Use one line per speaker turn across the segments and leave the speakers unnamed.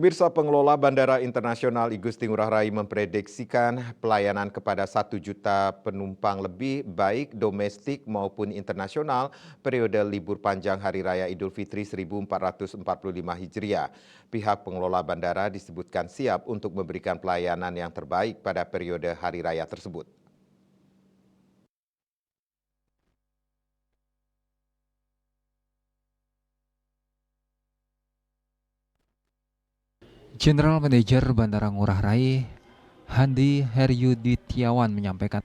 Pemirsa, pengelola Bandara Internasional I Gusti Ngurah Rai memprediksikan pelayanan kepada 1 juta penumpang lebih baik domestik maupun internasional periode libur panjang Hari Raya Idul Fitri 1445 Hijriah. Pihak pengelola bandara disebutkan siap untuk memberikan pelayanan yang terbaik pada periode Hari Raya tersebut.
General Manager Bandara Ngurah Rai, Handi Heryudityawan menyampaikan,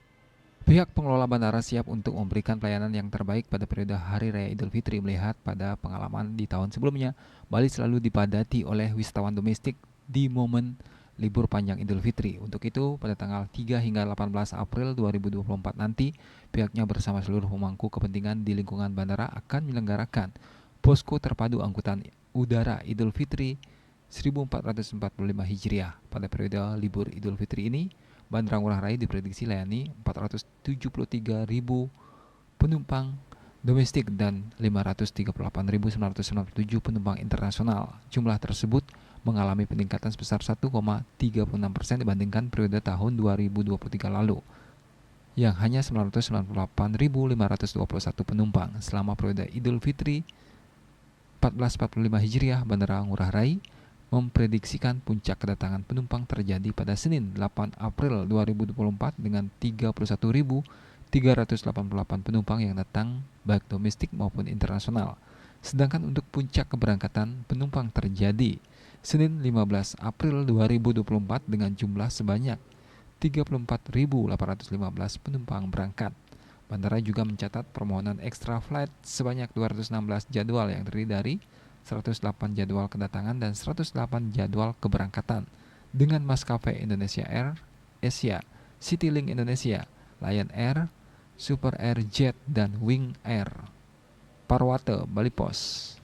pihak pengelola bandara siap untuk memberikan pelayanan yang terbaik pada periode Hari Raya Idul Fitri melihat pada pengalaman di tahun sebelumnya, Bali selalu dipadati oleh wisatawan domestik di momen libur panjang Idul Fitri. Untuk itu, pada tanggal 3 hingga 18 April 2024 nanti, pihaknya bersama seluruh pemangku kepentingan di lingkungan bandara akan menyelenggarakan posko terpadu angkutan udara Idul Fitri 1445 Hijriah. Pada periode libur Idul Fitri ini, Bandara Ngurah Rai diprediksi layani 473.000 penumpang domestik dan 538.997 penumpang internasional. Jumlah tersebut mengalami peningkatan sebesar 1,36% dibandingkan periode tahun 2023 lalu, yang hanya 998.521 penumpang. Selama periode Idul Fitri 1445 Hijriah, Bandara Ngurah Rai memprediksikan puncak kedatangan penumpang terjadi pada Senin 8 April 2024 dengan 31.388 penumpang yang datang baik domestik maupun internasional. Sedangkan untuk puncak keberangkatan penumpang terjadi Senin 15 April 2024 dengan jumlah sebanyak 34.815 penumpang berangkat. Bandara juga mencatat permohonan extra flight sebanyak 216 jadwal yang terdiri dari 108 jadwal kedatangan dan 108 jadwal keberangkatan dengan maskapai Indonesia Air, Asia, Citylink Indonesia, Lion Air, Super Air Jet, dan Wing Air. Parwate, Bali Pos.